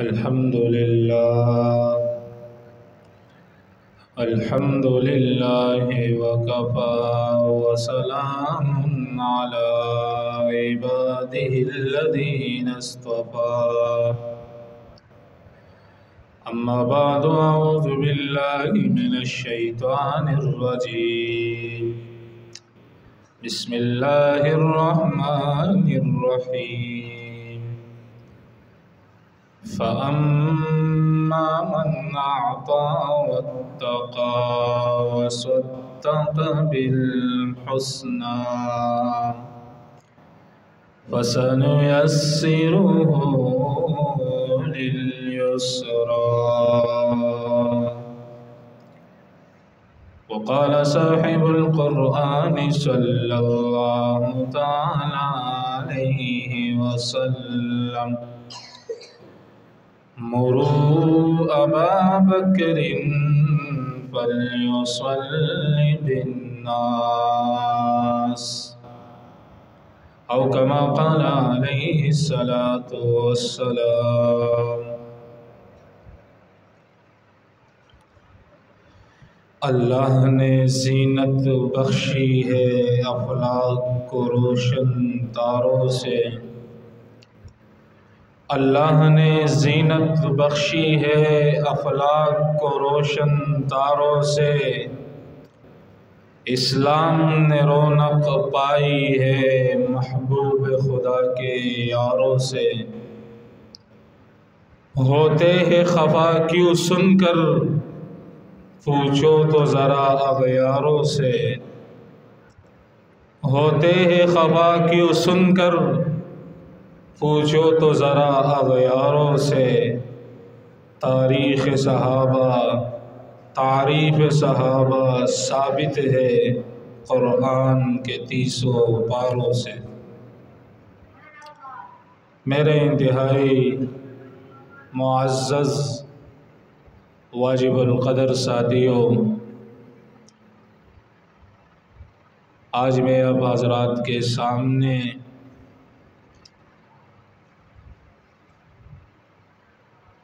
الحمد لله وكفى وسلام على عباده الذين اصطفى أما بعد أعوذ بالله من الشيطان الرجيم بسم الله الرحمن الرحيم فأما من أعطى واتقى وصدق بالحسنى فسنيسره لليسرى وقال صاحب القرآن صلى الله تعالى عليه وسلم مروا أبا بكر فليصل بالناس أو كما قال عليه الصلاة والسلام۔ اللہ نے زینت بخشی ہے افلاک کو روشن تاروں سے، اللہ نے زینت بخشی ہے افلاک کو روشن تاروں سے، اسلام نے رونق پائی ہے محبوب خدا کے یاروں سے، ہوتے ہیں خفا کیوں سن کر پوچھو تو ذرا اغیاروں سے، ہوتے ہیں خفا کیوں سن کر پوچھو تو ذرا اغیاروں سے، تاریخ صحابہ تعریف صحابہ ثابت ہے قرآن کے 30 پاروں سے۔ میرے انتہائی معزز واجب القدر ساتھیوں، آج میں اب حضرات کے سامنے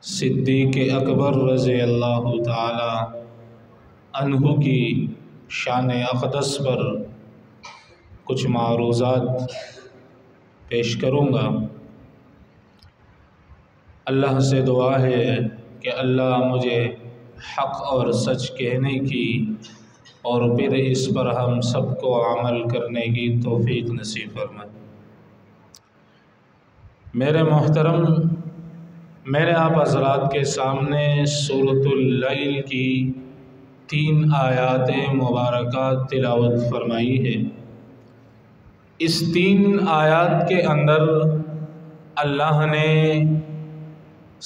صدیق اکبر رضی اللہ تعالی عنہ کی شان اقدس پر کچھ معروضات پیش کروں گا۔ اللہ سے دعا ہے کہ اللہ مجھے حق اور سچ کہنے کی اور پھر اس پر ہم سب کو عمل کرنے کی توفیق نصیب فرمائے۔ میرے محترم، میرے آپ حضرات کے سامنے سورۃ اللیل کی 3 آیات مبارکہ تلاوت فرمائی ہے۔ اس 3 آیات کے اندر اللہ نے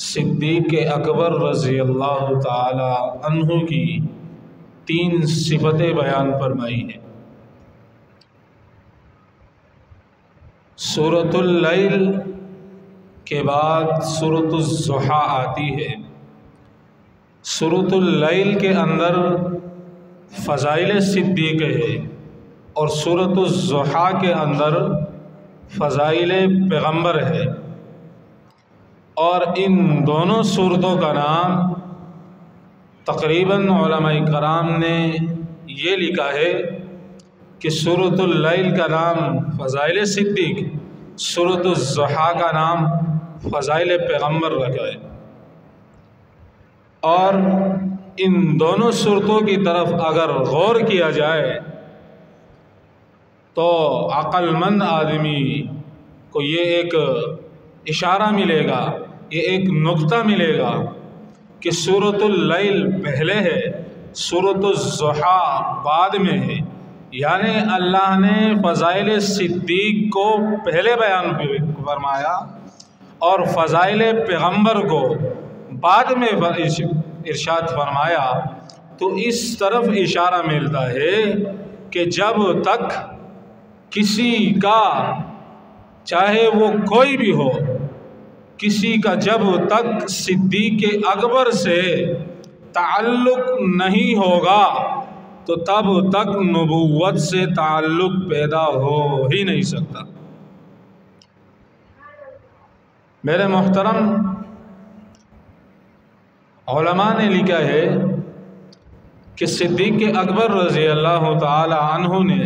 صدیق اکبر رضی اللہ تعالی عنہ کی 3 صفتیں بیان فرمائی ہیں۔ سورۃ اللیل کے بعد سورۃ الضحیٰ آتی ہے۔ سورۃ اللیل کے اندر فضائل صدیق ہے اور سورۃ الضحیٰ کے اندر فضائل پیغمبر ہے، اور ان دونوں صورتوں کا نام تقریباً علماء کرام نے یہ لکھا ہے کہ سورۃ اللیل کا نام فضائل صدیق، سورۃ الضحیٰ کا نام فضائل پیغمبر رکھا ہے، اور ان دونوں صورتوں کی طرف اگر غور کیا جائے تو عقل مند آدمی کو یہ ایک اشارہ ملے گا، یہ ایک نقطہ ملے گا کہ سورۃ اللیل پہلے ہے، سورۃ الضحیٰ بعد میں ہے، یعنی اللہ نے فضائل صدیق کو پہلے بیان فرمایا اور فضائل پیغمبر کو بعد میں ارشاد فرمایا۔ تو اس طرف اشارہ ملتا ہے کہ جب تک کسی کا، چاہے وہ کوئی بھی ہو، کسی کا جب تک صدیق اکبر سے تعلق نہیں ہوگا تو تب تک نبوت سے تعلق پیدا ہو ہی نہیں سکتا۔ میرے محترم، علماء نے لکھا ہے کہ صدیق اکبر رضی اللہ تعالی عنہ نے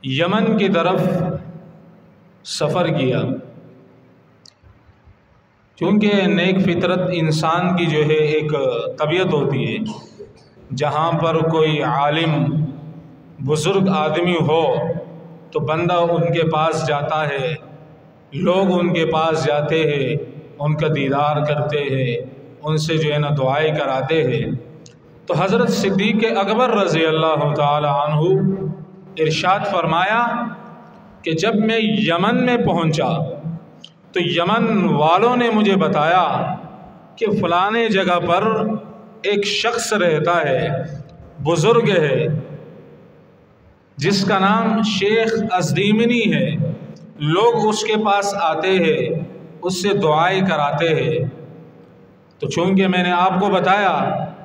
یمن کی طرف سفر کیا، کیونکہ نیک فطرت انسان کی جو ہے ایک طبیعت ہوتی ہے، جہاں پر کوئی عالم بزرگ آدمی ہو تو بندہ ان کے پاس جاتا ہے، لوگ ان کے پاس جاتے ہیں، ان کا دیدار کرتے ہیں، ان سے جو ہے نا دعائیں کراتے ہیں۔ تو حضرت صدیق اکبر رضی اللہ تعالی عنہ ارشاد فرمایا کہ جب میں یمن میں پہنچا تو یمن والوں نے مجھے بتایا کہ فلانے جگہ پر ایک شخص رہتا ہے، بزرگ ہے، جس کا نام شیخ ازدیمنی ہے، لوگ اس کے پاس آتے ہیں، اس سے دعائیں کراتے ہیں۔ تو چونکہ میں نے آپ کو بتایا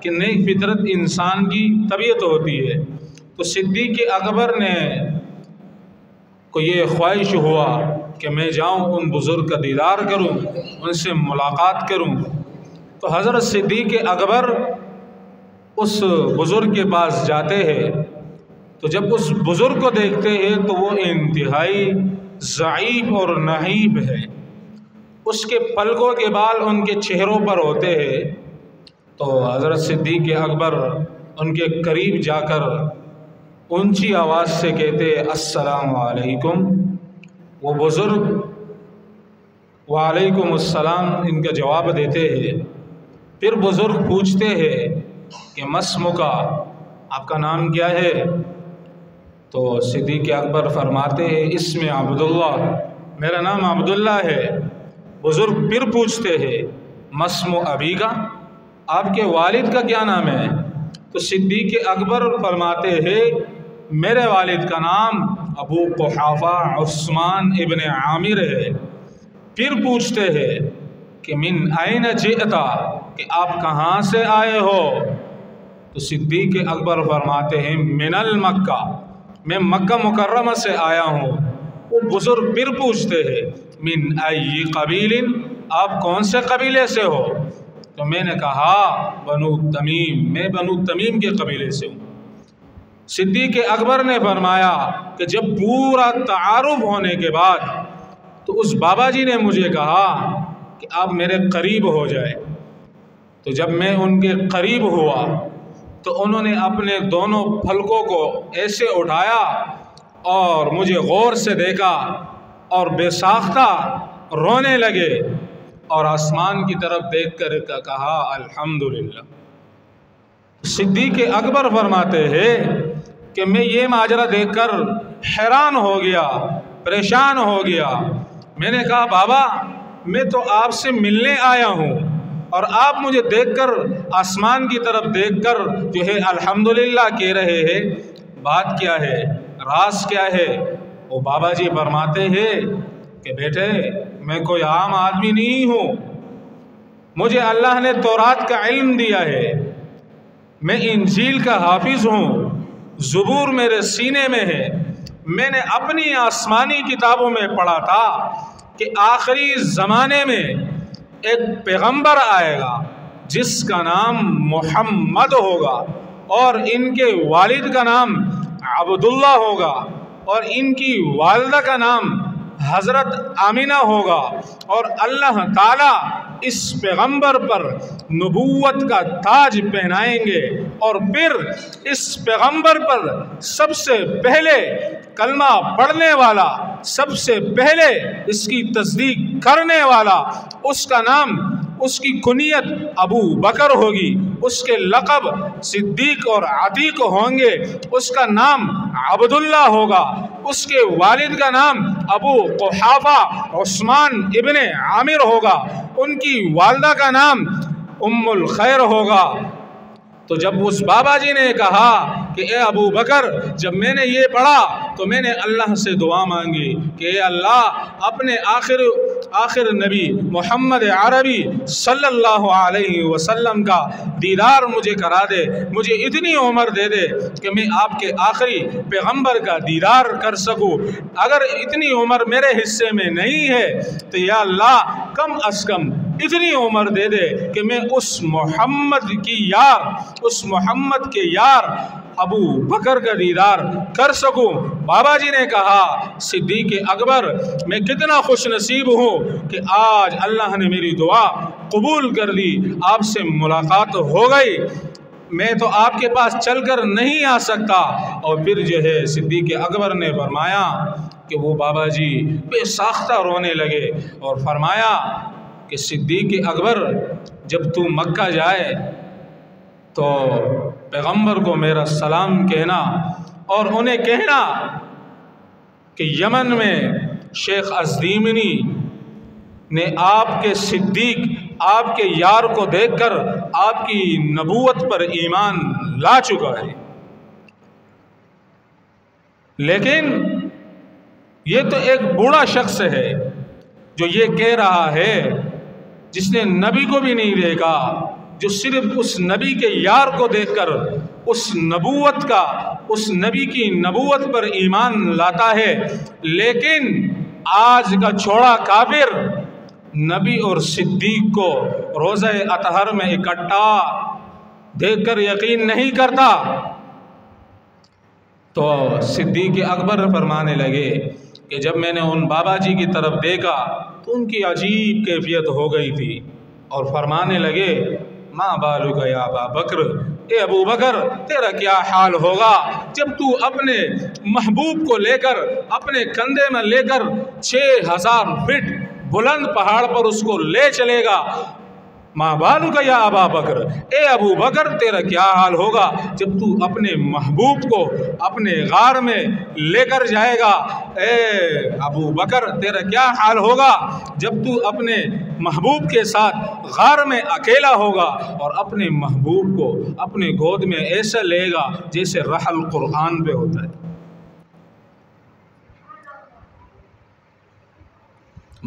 کہ نیک فطرت انسان کی طبیعت ہوتی ہے، تو صدیق اکبر نے کو یہ خواہش ہوا کہ میں جاؤں ان بزرگ کا دیدار کروں، ان سے ملاقات کروں۔ تو حضرت صدیق اکبر اس بزرگ کے پاس جاتے ہیں، تو جب اس بزرگ کو دیکھتے ہیں تو وہ انتہائی ضعیف اور نحیف ہے، اس کے پلکوں کے بال ان کے چہروں پر ہوتے ہیں۔ تو حضرت صدیق اکبر ان کے قریب جا کر اونچی آواز سے کہتے السلام علیکم۔ وہ بزرگ وعلیکم السلام ان کا جواب دیتے ہیں۔ پھر بزرگ پوچھتے ہیں کہ مسمکا، آپ کا نام کیا ہے؟ تو صدیق اکبر فرماتے ہیں اسم عبداللہ، میرا نام عبداللہ ہے۔ بزرگ پھر پوچھتے ہیں مسم ابی کا، آپ کے والد کا کیا نام ہے؟ تو صدیق اکبر فرماتے ہیں میرے والد کا نام ابو قحافہ عثمان ابن عامر ہے۔ پھر پوچھتے ہیں کہ من این جئتا، کہ آپ کہاں سے آئے ہو؟ تو صدیق اکبر فرماتے ہیں من المکہ، میں مکہ مکرمہ سے آیا ہوں۔ وہ بزرگ پھر پوچھتے ہیں من ای قبیل، آپ کون سے قبیلے سے ہو؟ تو میں نے کہا بنو تمیم، میں بنو تمیم کے قبیلے سے ہوں۔ صدیق اکبر نے فرمایا کہ جب پورا تعارف ہونے کے بعد تو اس بابا جی نے مجھے کہا کہ آپ میرے قریب ہو جائے۔ تو جب میں ان کے قریب ہوا تو انہوں نے اپنے دونوں پھلکوں کو ایسے اٹھایا اور مجھے غور سے دیکھا اور بے ساختہ رونے لگے اور آسمان کی طرف دیکھ کر کہا الحمدللہ۔ صدیق اکبر فرماتے ہیں کہ میں یہ ماجرا دیکھ کر حیران ہو گیا، پریشان ہو گیا۔ میں نے کہا بابا میں تو آپ سے ملنے آیا ہوں اور آپ مجھے دیکھ کر آسمان کی طرف دیکھ کر جو ہے الحمدللہ کہہ رہے ہیں، بات کیا ہے، راز کیا ہے؟ وہ بابا جی فرماتے ہیں کہ بیٹے میں کوئی عام آدمی نہیں ہوں، مجھے اللہ نے تورات کا علم دیا ہے، میں انجیل کا حافظ ہوں، زبور میرے سینے میں ہے۔ میں نے اپنی آسمانی کتابوں میں پڑھا تھا کہ آخری زمانے میں ایک پیغمبر آئے گا جس کا نام محمد ہوگا اور ان کے والد کا نام عبداللہ ہوگا اور ان کی والدہ کا نام حضرت آمینہ ہوگا، اور اللہ تعالیٰ اس پیغمبر پر نبوت کا تاج پہنائیں گے اور پھر اس پیغمبر پر سب سے پہلے کلمہ پڑھنے والا، سب سے پہلے اس کی تصدیق کرنے والا، اس کا نام، اس کی کنیت ابو بکر ہوگی، اس کے لقب صدیق اور عتیق ہوں گے، اس کا نام عبداللہ ہوگا، اس کے والد کا نام ابو قحافہ عثمان ابن عامر ہوگا، ان کی والدہ کا نام ام الخیر ہوگا۔ تو جب اس بابا جی نے کہا کہ اے ابو بکر، جب میں نے یہ پڑھا تو میں نے اللہ سے دعا مانگی کہ اے اللہ اپنے آخر آخر نبی محمد عربی صلی اللہ علیہ وسلم کا دیدار مجھے کرا دے، مجھے اتنی عمر دے دے کہ میں آپ کے آخری پیغمبر کا دیدار کر سکوں۔ اگر اتنی عمر میرے حصے میں نہیں ہے تو یا اللہ کم از کم اتنی عمر دے دے کہ میں اس محمد کی یار، اس محمد کے یار ابو بکر کا دیدار کر سکوں۔ بابا جی نے کہا صدیق اکبر میں کتنا خوش نصیب ہوں کہ آج اللہ نے میری دعا قبول کر لی، آپ سے ملاقات ہو گئی، میں تو آپ کے پاس چل کر نہیں آ سکتا۔ اور پھر جو ہے صدیق اکبر نے فرمایا کہ وہ بابا جی بے ساختہ رونے لگے اور فرمایا کہ صدیق اکبر جب تو مکہ جائے تو پیغمبر کو میرا سلام کہنا اور انہیں کہنا کہ یمن میں شیخ ازدیمنی نے آپ کے صدیق، آپ کے یار کو دیکھ کر آپ کی نبوت پر ایمان لا چکا ہے۔ لیکن یہ تو ایک بوڑھا شخص ہے جو یہ کہہ رہا ہے، جس نے نبی کو بھی نہیں دیکھا، جو صرف اس نبی کے یار کو دیکھ کر اس نبوت کا، اس نبی کی نبوت پر ایمان لاتا ہے۔ لیکن آج کا چھوڑا کافر نبی اور صدیق کو روزہ اطہر میں اکٹھا دیکھ کر یقین نہیں کرتا۔ تو صدیق اکبر فرمانے لگے کہ جب میں نے ان بابا جی کی طرف دیکھا تو ان کی عجیب کیفیت ہو گئی تھی، اور فرمانے لگے ما بالک یا ابا بکر، اے ابو بکر تیرا کیا حال ہوگا جب تو اپنے محبوب کو لے کر، اپنے کندھے میں لے کر 6000 فٹ بلند پہاڑ پر اس کو لے چلے گا۔ ما بالک یا ابا بکر، اے ابو بکر تیرا کیا حال ہوگا جب تو اپنے محبوب کو اپنے غار میں لے کر جائے گا۔ اے ابو بکر تیرا کیا حال ہوگا جب تو اپنے محبوب کے ساتھ غار میں اکیلا ہوگا اور اپنے محبوب کو اپنے گود میں ایسا لے گا جیسے رحل قرآن پہ ہوتا ہے۔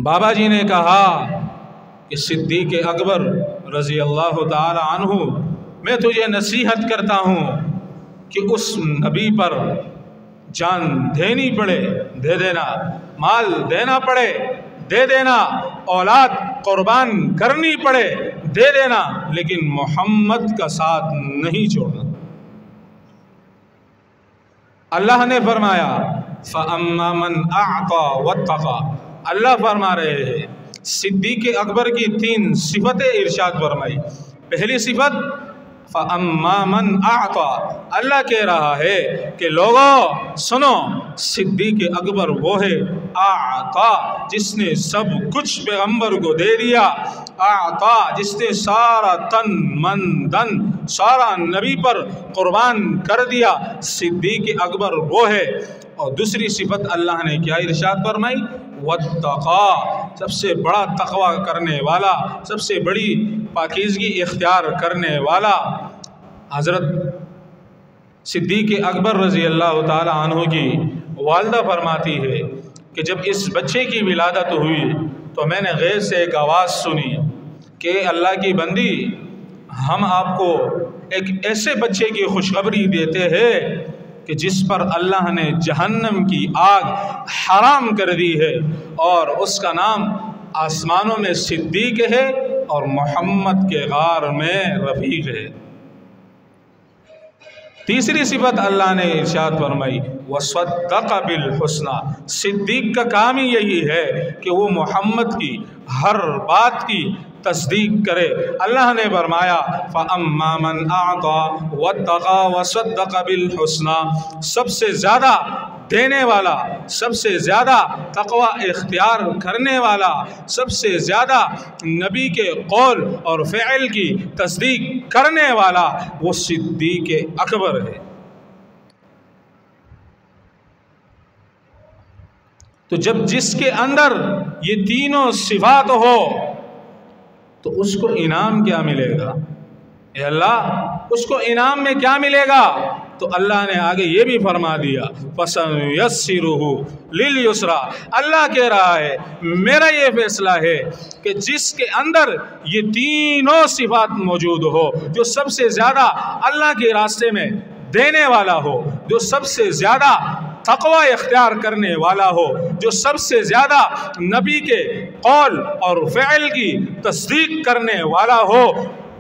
بابا جی نے کہا کہ صدیق اکبر رضی اللہ تعالی عنہ میں تجھے نصیحت کرتا ہوں کہ اس نبی پر جان دینی پڑے دے دینا، مال دینا پڑے دے دینا، اولاد قربان کرنی پڑے دے دینا، لیکن محمد کا ساتھ نہیں چھوڑنا۔ اللہ نے فرمایا فَأَمَّا مَنْ أَعْطَى وَاتَّقَى، اللہ فرما رہے ہیں صدیق اکبر کی 3 صفتیں ارشاد فرمائی۔ پہلی صفت فَأَمَّا مَنْ أَعْطَى، اللہ کہہ رہا ہے کہ لوگوں سنو، صدیق اکبر وہ ہے اعطا جس نے سب کچھ پیغمبر کو دے دیا، اعطا جس نے سارا تن من دن سارا نبی پر قربان کر دیا، صدیق اکبر وہ ہے۔ اور دوسری صفت اللہ نے کیا ارشاد فرمائی؟ وَاتَّقَى، سب سے بڑا تقوی کرنے والا، سب سے بڑی پاکیزگی اختیار کرنے والا۔ حضرت صدیق اکبر رضی اللہ تعالی عنہ کی والدہ فرماتی ہے کہ جب اس بچے کی ولادت ہوئی تو میں نے غیب سے ایک آواز سنی کہ اللہ کی بندی، ہم آپ کو ایک ایسے بچے کی خوشخبری دیتے ہیں کہ جس پر اللہ نے جہنم کی آگ حرام کر دی ہے، اور اس کا نام آسمانوں میں صدیق ہے اور محمد کے غار میں رفیق ہے۔ تیسری صفت اللہ نے ارشاد فرمائی وَصَدَّقَ بِالْحُسْنَى، صدیق کا کام ہی یہی ہے کہ وہ محمد کی ہر بات کی تصدیق کرے۔ اللہ نے فرمایا فَأَمَّا مَنْ أَعْطَى وَاتَّقَى وَصَدَّقَ بِالْحُسْنَى، سب سے زیادہ دینے والا، سب سے زیادہ تقوی اختیار کرنے والا، سب سے زیادہ نبی کے قول اور فعل کی تصدیق کرنے والا وہ صدیق اکبر ہے۔ تو جب جس کے اندر یہ تینوں صفات ہو تو اس کو انعام کیا ملے گا؟ اے اللہ اس کو انعام میں کیا ملے گا؟ تو اللہ نے آگے یہ بھی فرما دیا فَسَنُيَسِّرُهُ لِلْيُسْرَى، اللہ کہہ رہا ہے میرا یہ فیصلہ ہے کہ جس کے اندر یہ تینوں صفات موجود ہو، جو سب سے زیادہ اللہ کے راستے میں دینے والا ہو، جو سب سے زیادہ تقوی اختیار کرنے والا ہو، جو سب سے زیادہ نبی کے قول اور فعل کی تصدیق کرنے والا ہو،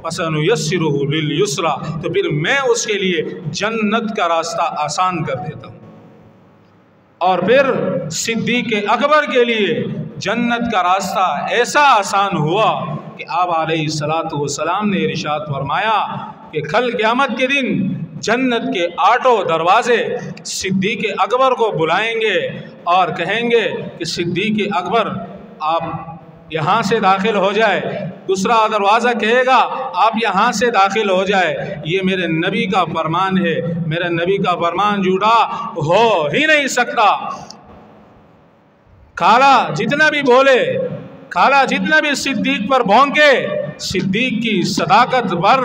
فَسَنُيَسِّرُهُ لِلْيُسْرَى، تو پھر میں اس کے لیے جنت کا راستہ آسان کر دیتا ہوں۔ اور پھر صدیق اکبر کے لیے جنت کا راستہ ایسا آسان ہوا کہ آپ علیہ السلام نے ارشاد فرمایا کہ کل قیامت کے دن جنت کے 8 دروازے صدیق اکبر کو بلائیں گے اور کہیں گے کہ صدیق اکبر آپ یہاں سے داخل ہو جائے، دوسرا دروازہ کہے گا آپ یہاں سے داخل ہو جائے۔ یہ میرے نبی کا فرمان ہے، میرے نبی کا فرمان جھوٹا ہو ہی نہیں سکتا۔ کھالا جتنا بھی بولے، کھالا جتنا بھی صدیق پر بھونکے، صدیق کی صداقت پر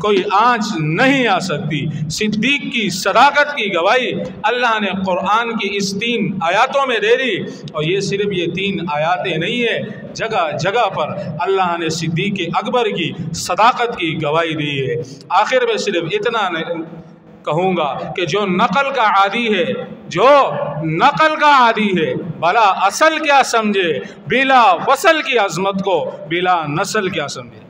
کوئی آنچ نہیں آ سکتی۔ صدیق کی صداقت کی گواہی اللہ نے قرآن کی اس 3 آیاتوں میں دے دی، اور یہ صرف یہ 3 آیاتیں نہیں ہیں، جگہ جگہ پر اللہ نے صدیق اکبر کی صداقت کی گواہی دی ہے۔ آخر میں صرف اتنا کہوں گا کہ جو نقل کا عادی ہے، جو نقل کا عادی ہے، بلا اصل کیا سمجھے، بلا وصل کی عظمت کو بلا نسل کیا سمجھے۔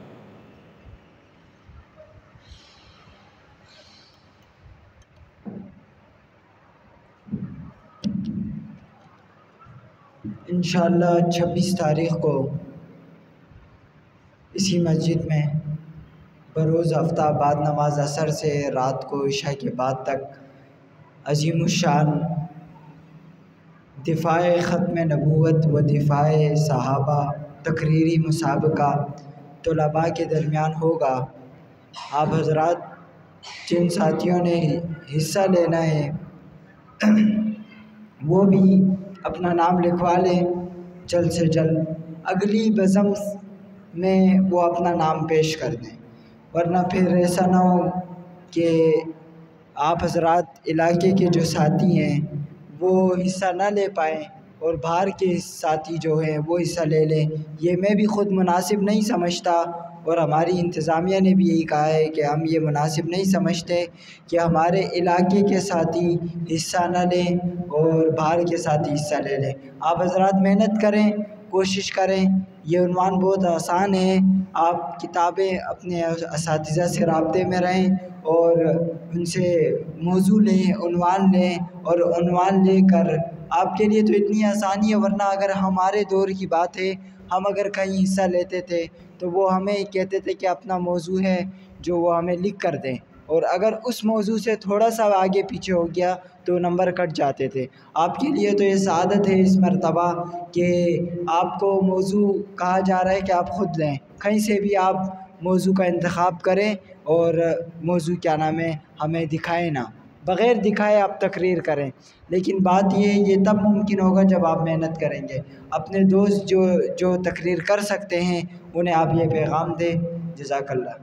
انشاءاللہ 26 تاریخ کو اسی مسجد میں بروز ہفتہ بعد نماز عصر سے رات کو عشاء کے بعد تک عظیم الشان دفاع ختم نبوت و دفاع صحابہ تقریری مسابقہ طلباء کے درمیان ہوگا۔ آپ حضرات جن ساتھیوں نے حصہ لینا ہے وہ بھی اپنا نام لکھوا لیں جلد سے جلد، اگلی بزم میں وہ اپنا نام پیش کر دیں، ورنہ پھر ایسا نہ ہو کہ آپ حضرات علاقے کے جو ساتھی ہیں وہ حصہ نہ لے پائیں اور باہر کے ساتھی جو ہیں وہ حصہ لے لیں۔ یہ میں بھی خود مناسب نہیں سمجھتا، اور ہماری انتظامیہ نے بھی یہی کہا ہے کہ ہم یہ مناسب نہیں سمجھتے کہ ہمارے علاقے کے ساتھی حصہ نہ لیں اور باہر کے ساتھی حصہ لے لیں۔ آپ حضرات محنت کریں، کوشش کریں، یہ عنوان بہت آسان ہے۔ آپ کتابیں اپنے اساتذہ سے رابطے میں رہیں اور ان سے موضوع لیں، عنوان لیں، اور عنوان لے کر آپ کے لیے تو اتنی آسانی ہے، ورنہ اگر ہمارے دور کی بات ہے، ہم اگر کہیں حصہ لیتے تھے تو وہ ہمیں کہتے تھے کہ اپنا موضوع ہے جو وہ ہمیں لکھ کر دیں، اور اگر اس موضوع سے تھوڑا سا آگے پیچھے ہو گیا تو نمبر کٹ جاتے تھے۔ آپ کے لیے تو یہ سعادت ہے اس مرتبہ کہ آپ کو موضوع کہا جا رہا ہے کہ آپ خود لیں، کہیں سے بھی آپ موضوع کا انتخاب کریں اور موضوع کیا نام ہے ہمیں دکھائیں نہ، بغیر دکھائے آپ تقریر کریں۔ لیکن بات یہ تب ممکن ہوگا جب آپ محنت کریں گے۔ اپنے دوست جو تقریر کر سکتے ہیں انہیں آپ یہ پیغام دیں۔ جزاک اللہ۔